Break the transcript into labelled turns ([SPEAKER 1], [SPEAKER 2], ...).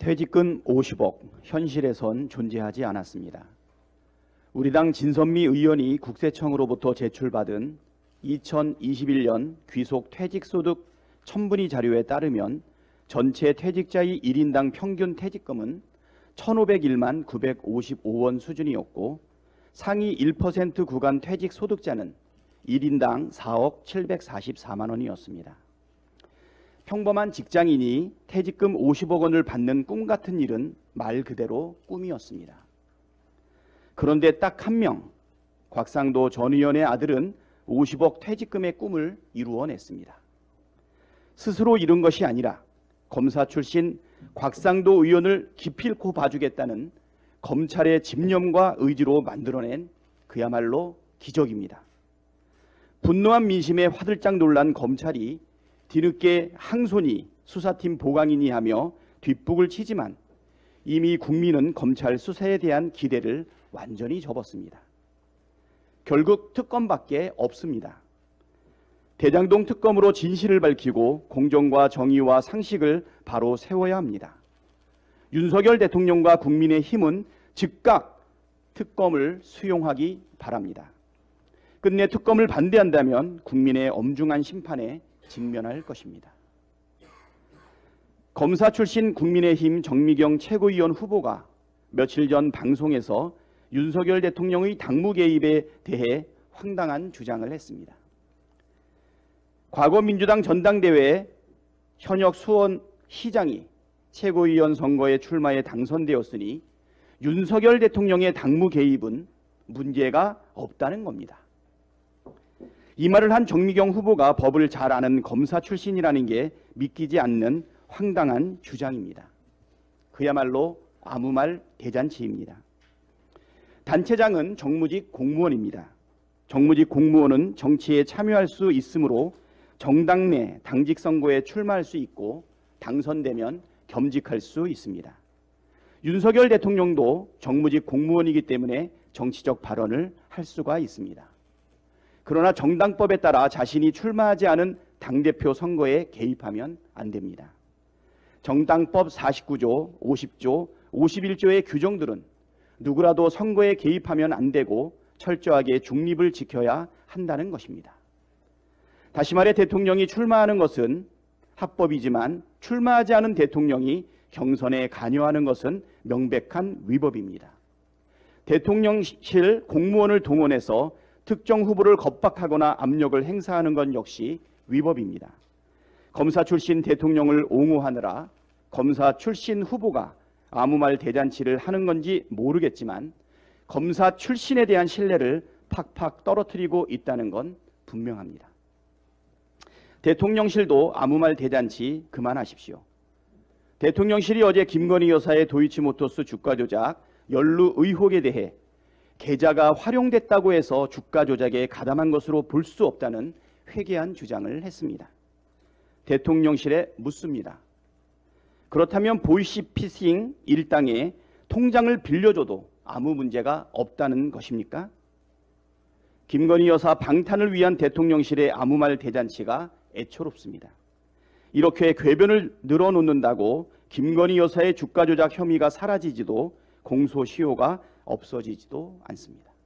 [SPEAKER 1] 퇴직금 50억, 현실에선 존재하지 않았습니다. 우리 당 진선미 의원이 국세청으로부터 제출받은 2021년 귀속 퇴직소득 첨부니 자료에 따르면 전체 퇴직자의 1인당 평균 퇴직금은 1,501만 955원 수준이었고 상위 1% 구간 퇴직소득자는 1인당 4억 744만 원이었습니다. 평범한 직장인이 퇴직금 50억 원을 받는 꿈 같은 일은 말 그대로 꿈이었습니다. 그런데 딱 한 명, 곽상도 전 의원의 아들은 50억 퇴직금의 꿈을 이루어냈습니다. 스스로 이룬 것이 아니라 검사 출신 곽상도 의원을 기필코 봐주겠다는 검찰의 집념과 의지로 만들어낸 그야말로 기적입니다. 분노한 민심에 화들짝 놀란 검찰이 뒤늦게 항소니 수사팀 보강이니 하며 뒷북을 치지만 이미 국민은 검찰 수사에 대한 기대를 완전히 접었습니다. 결국 특검밖에 없습니다. 대장동 특검으로 진실을 밝히고 공정과 정의와 상식을 바로 세워야 합니다. 윤석열 대통령과 국민의힘은 즉각 특검을 수용하기 바랍니다. 끝내 특검을 반대한다면 국민의 엄중한 심판에 직면할 것입니다. 검사 출신 국민의힘 정미경 최고위원 후보가 며칠 전 방송에서 윤석열 대통령의 당무 개입에 대해 황당한 주장을 했습니다. 과거 민주당 전당대회에 현역 수원시장이 최고위원 선거에 출마해 당선되었으니 윤석열 대통령의 당무 개입은 문제가 없다는 겁니다. 이 말을 한 정미경 후보가 법을 잘 아는 검사 출신이라는 게 믿기지 않는 황당한 주장입니다. 그야말로 아무 말 대잔치입니다. 단체장은 정무직 공무원입니다. 정무직 공무원은 정치에 참여할 수 있으므로 정당 내 당직 선거에 출마할 수 있고 당선되면 겸직할 수 있습니다. 윤석열 대통령도 정무직 공무원이기 때문에 정치적 발언을 할 수가 있습니다. 그러나 정당법에 따라 자신이 출마하지 않은 당대표 선거에 개입하면 안 됩니다. 정당법 49조, 50조, 51조의 규정들은 누구라도 선거에 개입하면 안 되고 철저하게 중립을 지켜야 한다는 것입니다. 다시 말해 대통령이 출마하는 것은 합법이지만 출마하지 않은 대통령이 경선에 관여하는 것은 명백한 위법입니다. 대통령실 공무원을 동원해서 특정 후보를 겁박하거나 압력을 행사하는 건 역시 위법입니다. 검사 출신 대통령을 옹호하느라 검사 출신 후보가 아무 말 대잔치를 하는 건지 모르겠지만 검사 출신에 대한 신뢰를 팍팍 떨어뜨리고 있다는 건 분명합니다. 대통령실도 아무 말 대잔치 그만하십시오. 대통령실이 어제 김건희 여사의 도이치모터스 주가 조작 연루 의혹에 대해 계좌가 활용됐다고 해서 주가 조작에 가담한 것으로 볼 수 없다는 회개한 주장을 했습니다. 대통령실에 묻습니다. 그렇다면 보이시피싱 일당에 통장을 빌려줘도 아무 문제가 없다는 것입니까? 김건희 여사 방탄을 위한 대통령실의 아무 말 대잔치가 애처롭습니다. 이렇게 궤변을 늘어놓는다고 김건희 여사의 주가 조작 혐의가 사라지지도 공소시효가 없어지지도 않습니다.